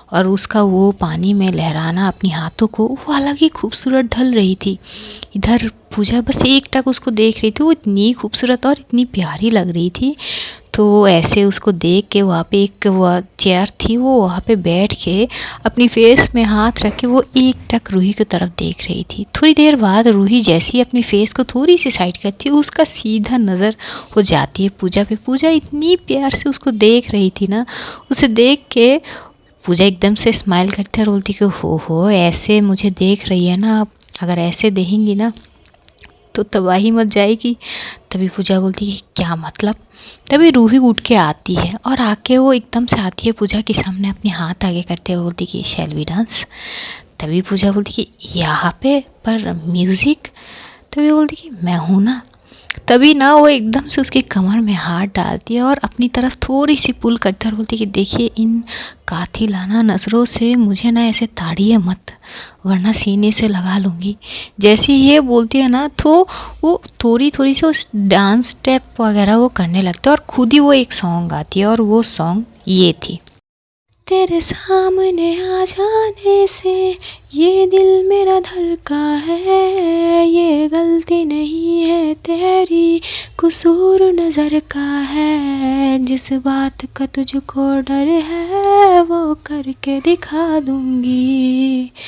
और उसका वो पानी में लहराना अपनी हाथों को, वो अलग ही खूबसूरत ढल रही थी। इधर पूजा बस एक टक उसको देख रही थी, वो इतनी खूबसूरत और इतनी प्यारी लग रही थी। तो ऐसे उसको देख के वहाँ पे एक वो चेयर थी, वो वहाँ पे बैठ के अपनी फेस में हाथ रख के वो एक टक रूही की तरफ देख रही थी। थोड़ी देर बाद रूही जैसी अपनी फेस को थोड़ी सी साइड करती है, उसका सीधा नज़र हो जाती है पूजा पे। पूजा इतनी प्यार से उसको देख रही थी ना, उसे देख के पूजा एकदम से स्माइल करते और बोलती कि हो ऐसे मुझे देख रही है ना, आप अगर ऐसे देखेंगी ना तो तबाही मच जाएगी। तभी पूजा बोलती है क्या मतलब। तभी रूही उठ के आती है और आके वो एकदम से आती है पूजा के सामने, अपने हाथ आगे करते हुए बोलती कि शैल वी डांस। तभी पूजा बोलती कि यहाँ पे पर म्यूज़िक। तभी बोलती कि मैं हूँ ना। तभी ना वो एकदम से उसकी कमर में हाथ डालती है और अपनी तरफ थोड़ी सी पुल करती है और बोलती है कि देखिए इन कातिलाना नज़रों से मुझे ना ऐसे ताड़िए मत, वरना सीने से लगा लूँगी। जैसे ये बोलती है ना तो वो थोड़ी थोड़ी सी उस डांस स्टेप वगैरह वो करने लगती है और खुद ही वो एक सॉन्ग गाती है। और वो सॉन्ग ये थी, तेरे सामने आ जाने से ये दिल मेरा धड़का है, ये गलती नहीं है तेरी कसूर नज़र का है, जिस बात का तुझको डर है वो करके दिखा दूँगी।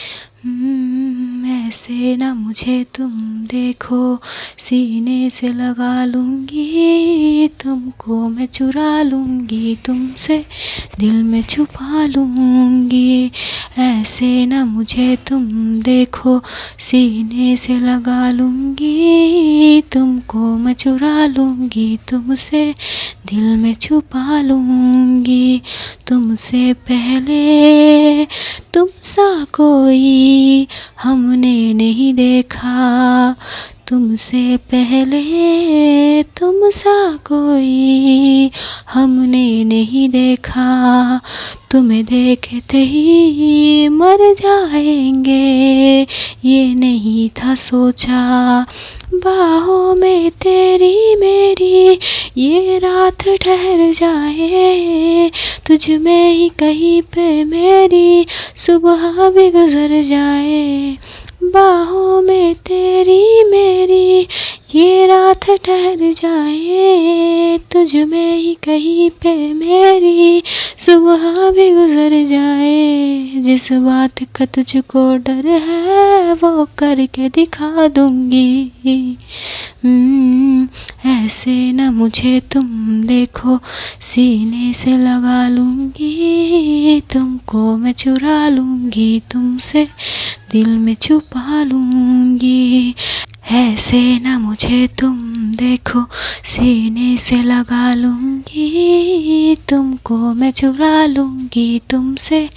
ऐसे ना मुझे तुम देखो, सीने से लगा लूँगी, तुमको मैं चुरा लूँगी, तुमसे दिल में छुपा लूँगी। ऐसे ना मुझे तुम देखो, सीने से लगा लूँगी, तुमको मैं चुरा लूँगी, तुमसे दिल में छुपा लूँगी। तुमसे पहले तुम सा कोई हमने नहीं देखा, तुमसे पहले तुम सा कोई हमने नहीं देखा, तुम्हें देखते ही मर जाएंगे ये नहीं था सोचा। बाहों में तेरी मेरी ये रात ठहर जाए, तुझ में ही कहीं पे मेरी सुबह भी गुजर जाए। बाहों में तेरी मेरी ये रात ठहर जाए, तुझ में कहीं पे मेरी सुबह भी गुजर जाए, जिस बात का तुझको डर है वो करके दिखा दूंगी। ऐसे न मुझे तुम देखो, सीने से लगा लूंगी, तुमको मैं चुरा लूंगी, तुमसे दिल में छुपा लूंगी। ऐसे न मुझे तुम देखो, सीने से लगा लूंगी, तुमको मैं चुरा लूंगी, तुमसे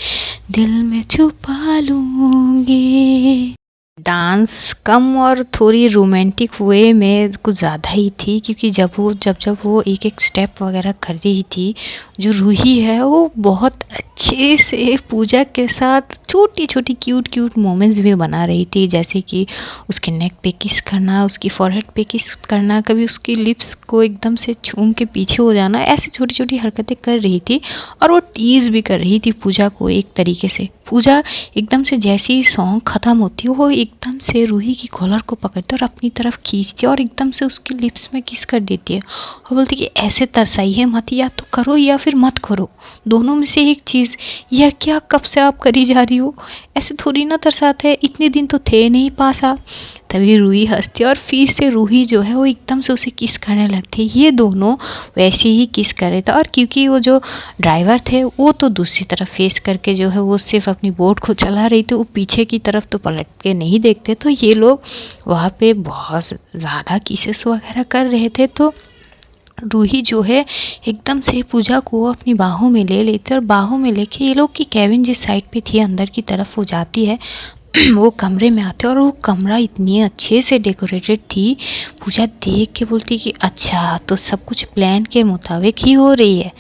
दिल में छुपा लूंगी। डांस कम और थोड़ी रोमांटिक वे में कुछ ज़्यादा ही थी, क्योंकि जब वो एक एक स्टेप वगैरह कर रही थी, जो रूही है वो बहुत अच्छे से पूजा के साथ छोटी छोटी क्यूट मोमेंट्स भी बना रही थी, जैसे कि उसके नेक पे किस करना, उसकी फॉरहेड पे किस करना, कभी उसकी लिप्स को एकदम से छूम के पीछे हो जाना, ऐसी छोटी छोटी हरकतें कर रही थी। और वो टीज़ भी कर रही थी पूजा को एक तरीके से। पूजा एकदम से जैसे ही सॉन्ग ख़त्म होती है, वो एकदम से रूही की कॉलर को पकड़ती है और अपनी तरफ खींचती है और एकदम से उसके लिप्स में किस कर देती है और बोलती कि ऐसे तरसाई है मत, या तो करो या फिर मत करो, दोनों में से एक चीज़। यह क्या कब से आप करी जा रही हो, ऐसे थोड़ी ना तरसाते हैं, इतने दिन तो थे नहीं पास आप। तभी रूही हंसती है और फिर से रूही जो है वो एकदम से उसे किस करने लगती है। ये दोनों वैसे ही किस कर रहे थे, और क्योंकि वो जो ड्राइवर थे वो तो दूसरी तरफ फेस करके जो है वो सिर्फ अपनी बोट को चला रही थी, वो पीछे की तरफ तो पलट के नहीं देखते, तो ये लोग वहाँ पे बहुत ज़्यादा किसेस वगैरह कर रहे थे। तो रूही जो है एकदम से पूजा को अपनी बाहों में ले लेते और बाहों में लेके ये लोग की कैबिन जिस साइड पे थी अंदर की तरफ वो जाती है, वो कमरे में आते और वो कमरा इतनी अच्छे से डेकोरेटेड थी। पूजा देख के बोलती कि अच्छा तो सब कुछ प्लान के मुताबिक ही हो रही है।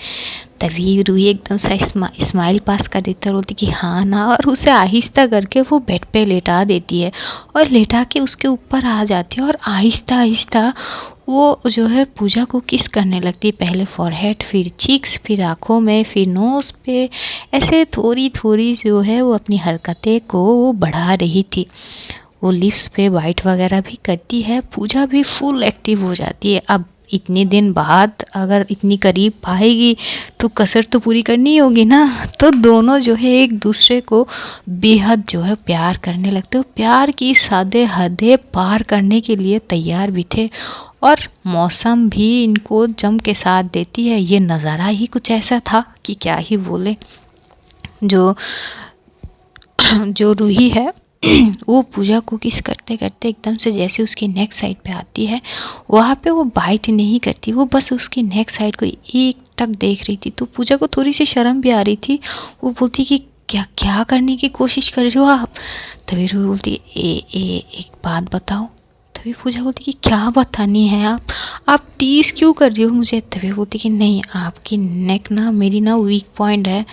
तभी रूही एकदम सा स्माइल पास कर देती है और बोलती कि हाँ ना, और उसे आहिस्ता करके वो बेड पे लेटा देती है और लेटा के उसके ऊपर आ जाती है और आहिस्ता आहिस्ता वो जो है पूजा को किस करने लगती है। पहले फॉरहेड, फिर चीक्स, फिर आँखों में, फिर नोज़ पे, ऐसे थोड़ी थोड़ी जो है वो अपनी हरकतें को वो बढ़ा रही थी। वो लिप्स पे वाइट वगैरह भी करती है। पूजा भी फुल एक्टिव हो जाती है। अब इतने दिन बाद अगर इतनी करीब पाएगी तो कसर तो पूरी करनी होगी ना। तो दोनों जो है एक दूसरे को बेहद जो है प्यार करने लगते हो, प्यार की सादे हदें पार करने के लिए तैयार भी थे और मौसम भी इनको जम के साथ देती है। ये नज़ारा ही कुछ ऐसा था कि क्या ही बोले। जो रूही है वो पूजा को किस करते करते एकदम से जैसे उसकी नेक साइड पे आती है, वहाँ पे वो बाइट नहीं करती, वो बस उसकी नेक साइड को एक टक देख रही थी। तो पूजा को थोड़ी सी शर्म भी आ रही थी। वो बोलती कि क्या क्या करने की कोशिश कर रहे हो आप। तभी रूही बोलती एक बात बताओ। तभी पूजा बोलती कि क्या बतानी है आप टीज़ क्यों कर रही हो मुझे। तभी बोलती कि नहीं, आपकी नेक ना मेरी ना वीक पॉइंट है,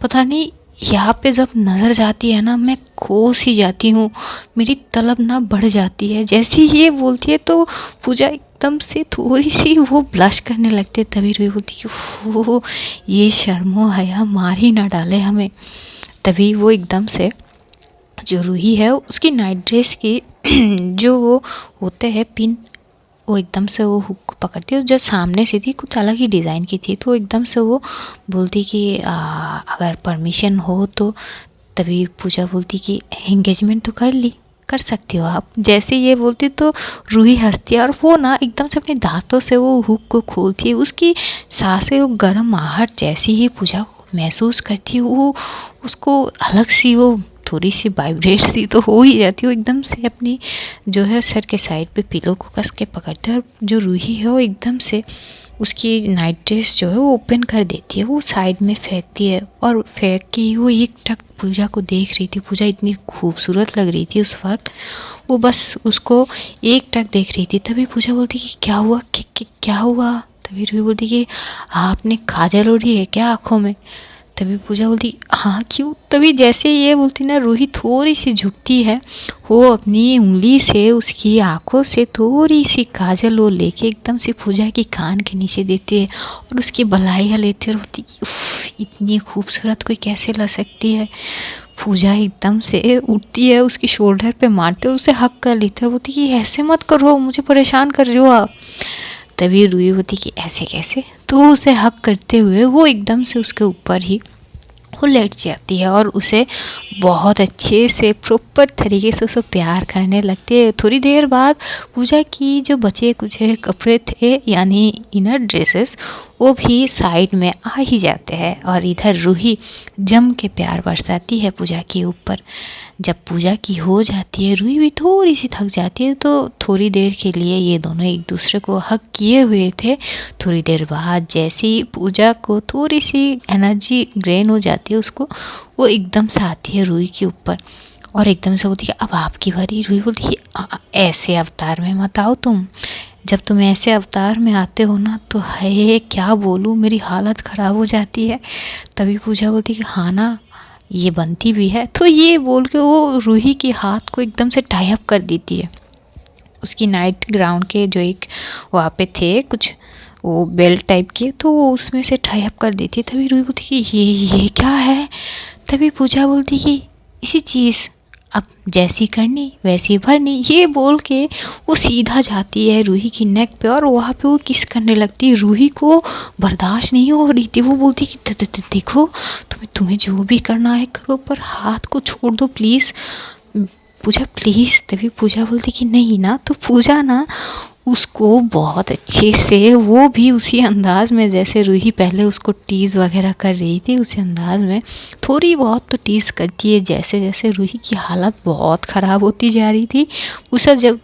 पता नहीं यहाँ पे जब नज़र जाती है ना मैं खो सी जाती हूँ, मेरी तलब ना बढ़ जाती है। जैसे ही ये बोलती है तो पूजा एकदम से थोड़ी सी वो ब्लश करने लगती है। तभी रूही बोलती कि वो ये शर्मो हया मार ही ना डाले हमें। तभी वो एकदम से जो रूही है उसकी नाइट ड्रेस की जो वो होते हैं पिन, वो एकदम से वो हुक को पकड़ती है, जो सामने से थी कुछ अलग ही डिज़ाइन की थी। तो एकदम से वो बोलती कि अगर परमिशन हो तो। तभी पूजा बोलती कि एंगेजमेंट तो कर सकती हो आप। जैसे ये बोलती तो रूही हंसती है और वो ना एकदम से अपने दांतों से वो हुक को खोलती है। उसकी सांसें वो गर्म आहट जैसी ही पूजा को महसूस करती है, वो उसको अलग सी वो थोड़ी सी वाइब्रेट सी तो हो ही जाती है। वो एकदम से अपनी जो है सर के साइड पे पिलो को कस के पकड़ते हैं और जो रूही है वो एकदम से उसकी नाइट ड्रेस जो है वो ओपन कर देती है, वो साइड में फेंकती है और फेंक के वो एक टक पूजा को देख रही थी। पूजा इतनी खूबसूरत लग रही थी उस वक्त, वो बस उसको एक टक देख रही थी। तभी पूजा बोलती कि क्या हुआ, क्या हुआ। तभी रूही बोलती कि आपने काजल ओढ़ी है क्या आँखों में। तभी पूजा बोलती हाँ क्यों। तभी जैसे ये बोलती ना रूही थोड़ी सी झुकती है, वो अपनी उंगली से उसकी आंखों से थोड़ी सी काजल वो लेके एकदम से पूजा की कान के नीचे देती है और उसकी बलाइयाँ लेती है और बोलती इतनी खूबसूरत कोई कैसे ला सकती है। पूजा एकदम से उठती है, उसकी शोल्डर पे मारते और उसे हक कर लेती है और बोलती कि ऐसे मत करो, मुझे परेशान कर रहे हो आप। तभी रूही बोलती कि ऐसे कैसे, तो वो उसे हक करते हुए वो एकदम से उसके ऊपर ही वो लेट जाती है और उसे बहुत अच्छे से प्रॉपर तरीके से उसे प्यार करने लगती है। थोड़ी देर बाद पूजा की जो बचे कुछ कपड़े थे यानी इनर ड्रेसेस वो भी साइड में आ ही जाते हैं और इधर रूही जम के प्यार बरसाती है पूजा के ऊपर। जब पूजा की हो जाती है रूही भी थोड़ी सी थक जाती है, तो थोड़ी देर के लिए ये दोनों एक दूसरे को हग किए हुए थे। थोड़ी देर बाद जैसे ही पूजा को थोड़ी सी एनर्जी ड्रेन हो जाती है उसको, वो एकदम से आती है रूही के ऊपर और एकदम से बोलती है अब आपकी बारी। रूही बोलती है ऐसे अवतार में मत आओ तुम, जब तुम ऐसे अवतार में आते हो ना तो है क्या बोलूँ, मेरी हालत ख़राब हो जाती है। तभी पूजा बोलती है कि हाँ ना ये बनती भी है। तो ये बोल के वो रूही के हाथ को एकदम से टाई अप कर देती है। उसकी नाइट ग्राउंड के जो एक वहाँ पे थे कुछ वो बेल्ट टाइप के, तो वो उसमें से टाई अप कर देती है। तभी रूही बोलती कि ये क्या है। तभी पूजा बोलती कि इसी चीज़ अब जैसी करनी वैसी भरनी, ये बोल के वो सीधा जाती है रूही की नेक पे और वहाँ पे वो किस करने लगती है। रूही को बर्दाश्त नहीं हो रही थी, वो बोलती कि देखो तुम्हें जो भी करना है करो पर हाथ को छोड़ दो प्लीज़ पूजा प्लीज़। तभी पूजा बोलती कि नहीं ना, तो पूजा ना उसको बहुत अच्छे से वो भी उसी अंदाज़ में जैसे रूही पहले उसको टीज़ वगैरह कर रही थी उसी अंदाज़ में थोड़ी बहुत तो टीज़ करती है। जैसे जैसे रूही की हालत बहुत ख़राब होती जा रही थी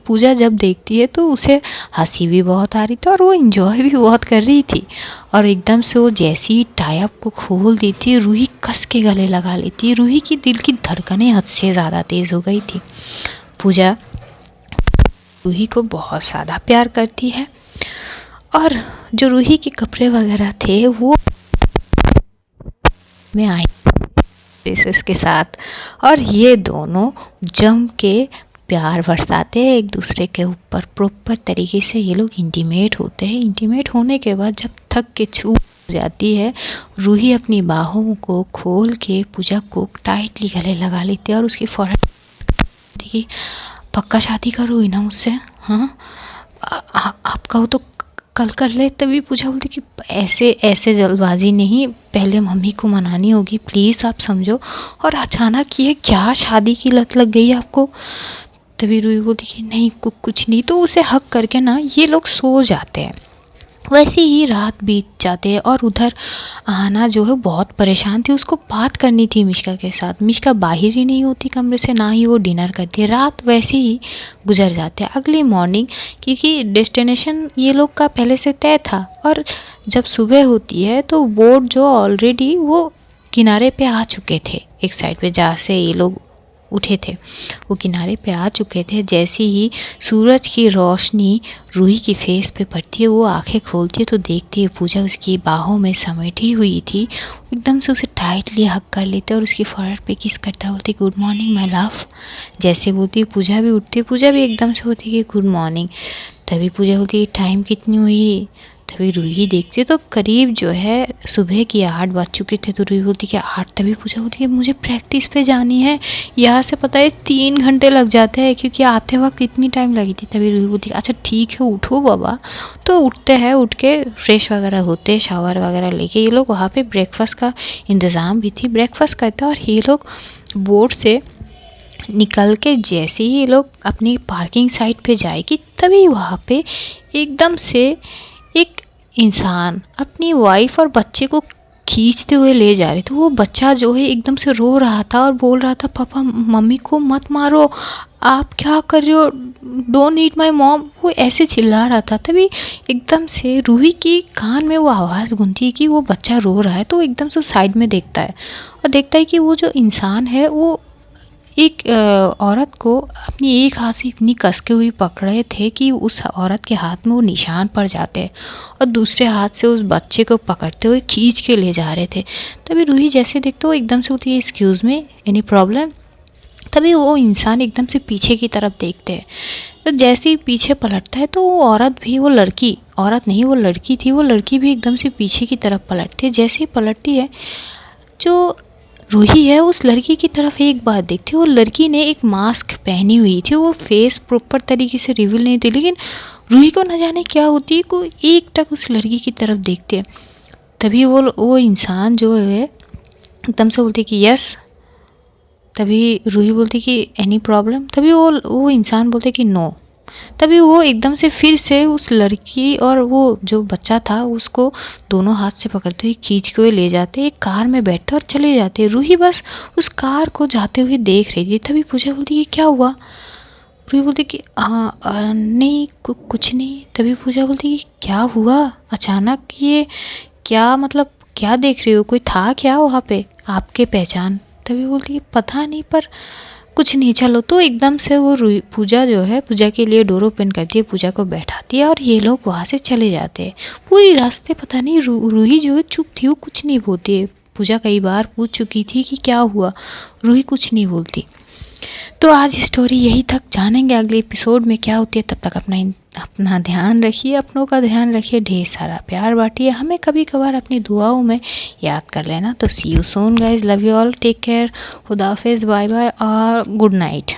पूजा जब देखती है तो उसे हंसी भी बहुत आ रही थी और वो इन्जॉय भी बहुत कर रही थी। और एकदम से वो जैसे ही टाइप को खोल देती है रूही कस के गले लगा लेती है। रूही की दिल की धड़कनें हद से ज़्यादा तेज़ हो गई थी। पूजा रूही को बहुत ज़्यादा प्यार करती है और जो रूही के कपड़े वगैरह थे वो में आई ड्रेसेस के साथ और ये दोनों जम के प्यार बरसाते हैं एक दूसरे के ऊपर। प्रॉपर तरीके से ये लोग इंटीमेट होते हैं। इंटीमेट होने के बाद जब थक के छूट जाती है रूही अपनी बाहों को खोल के पूजा को टाइटली गले लगा लेती है और उसकी फौरन देखिए पक्का शादी करोगी ना मुझसे, हाँ आप कहो तो कल कर ले। तभी पूछा बोलती कि ऐसे जल्दबाजी नहीं, पहले मम्मी को मनानी होगी प्लीज़ आप समझो। और अचानक ये क्या शादी की लत लग गई आपको। तभी रूही बोलती कि नहीं कुछ नहीं, तो उसे हक करके ना ये लोग सो जाते हैं। वैसे ही रात बीत जाते हैं और उधर आना जो है बहुत परेशान थी, उसको बात करनी थी मिश्का के साथ। मिश्का बाहर ही नहीं होती कमरे से, ना ही वो डिनर करती है। रात वैसे ही गुजर जाते हैं। अगली मॉर्निंग क्योंकि डेस्टिनेशन ये लोग का पहले से तय था और जब सुबह होती है तो बोट जो ऑलरेडी वो किनारे पे आ चुके थे, एक साइड पे जहाँ से ये लोग उठे थे वो किनारे पे आ चुके थे। जैसे ही सूरज की रोशनी रूही की फेस पे पड़ती है वो आंखें खोलती है तो देखती है पूजा उसकी बाहों में समेटी हुई थी। एकदम से उसे टाइटली हग कर लेते और उसकी फोrehead पे किस करता बोलती गुड मॉर्निंग माय लव। जैसे बोलती पूजा भी उठती है, पूजा भी एकदम से होती है गुड मॉर्निंग। तभी पूजा होती है टाइम कितनी हुई। तभी रूही देखती है तो करीब जो है सुबह की 8 बज चुके थे। तो रूही बोलती कि 8। तभी पूछा होती है मुझे प्रैक्टिस पे जानी है, यहाँ से पता है 3 घंटे लग जाते हैं क्योंकि आते वक्त इतनी टाइम लगी थी। तभी रूही बोलती अच्छा ठीक है उठो बाबा। तो उठते हैं, उठ के फ्रेश वगैरह होते, शावर वगैरह लेके ये लोग वहाँ पे ब्रेकफास्ट का इंतज़ाम भी थी, ब्रेकफास्ट करते और ये लोग बोट से निकल के जैसे ही ये लोग अपनी पार्किंग साइट पे जाएगी तभी वहाँ पे एकदम से एक इंसान अपनी वाइफ और बच्चे को खींचते हुए ले जा रहे थे। वो बच्चा जो है एकदम से रो रहा था और बोल रहा था पापा मम्मी को मत मारो, आप क्या कर रहे हो, डोंट ईट माय मॉम, वो ऐसे चिल्ला रहा था। तभी एकदम से रूही की कान में वो आवाज़ गूंजती है कि वो बच्चा रो रहा है। तो एकदम से साइड में देखता है और देखता है कि वो जो इंसान है वो एक औरत को अपनी एक हाथ से इतनी कस के हुई पकड़े थे कि उस औरत के हाथ में वो निशान पड़ जाते हैं और दूसरे हाथ से उस बच्चे को पकड़ते हुए खींच के ले जा रहे थे। तभी रूही जैसे देखते वो एकदम से होती है एक्सक्यूज़ मी एनी प्रॉब्लम। तभी वो इंसान एकदम से पीछे की तरफ देखते हैं तो जैसे ही पीछे पलटता है तो वो औरत भी, वो लड़की, औरत नहीं वो लड़की थी, वो लड़की भी एकदम से पीछे की तरफ पलटती है। जैसे ही पलटती है जो रूही है उस लड़की की तरफ एक बार देखती। वो लड़की ने एक मास्क पहनी हुई थी, वो फेस प्रॉपर तरीके से रिवील नहीं थी, लेकिन रूही को न जाने क्या होती है, कोई एक टक उस लड़की की तरफ देखते है। तभी वो इंसान जो है एकदम से बोलती कि यस। तभी रूही बोलती कि एनी प्रॉब्लम। तभी वो इंसान बोलते कि नो। तभी वो एकदम से फिर से उस लड़की और वो जो बच्चा था उसको दोनों हाथ से पकड़ते हुए खींच के हुए ले जाते, एक कार में बैठते और चले जाते। रूही बस उस कार को जाते हुए देख रही थी। तभी पूजा बोलती कि क्या हुआ। रूही बोलती कि हाँ नहीं कुछ नहीं। तभी पूजा बोलती कि क्या हुआ अचानक ये, क्या मतलब क्या देख रही हो, कोई था क्या वहाँ पे आपके पहचान। तभी बोलती कि पता नहीं पर कुछ नहीं चलो। तो एकदम से वो पूजा जो है पूजा के लिए डोर ओपन करती है, पूजा को बैठाती है और ये लोग वहाँ से चले जाते हैं। पूरी रास्ते पता नहीं रूही जो है चुप थी, वो कुछ नहीं बोलती है। पूजा कई बार पूछ चुकी थी कि क्या हुआ, रूही कुछ नहीं बोलती। तो आज स्टोरी यही तक, जानेंगे अगले एपिसोड में क्या होती है। तब तक अपना ध्यान रखिए, अपनों का ध्यान रखिए, ढेर सारा प्यार बांटिए, हमें कभी कभार अपनी दुआओं में याद कर लेना। तो see you soon guys, love you all, take care, खुदा हाफिज़, बाय बाय और गुड नाइट।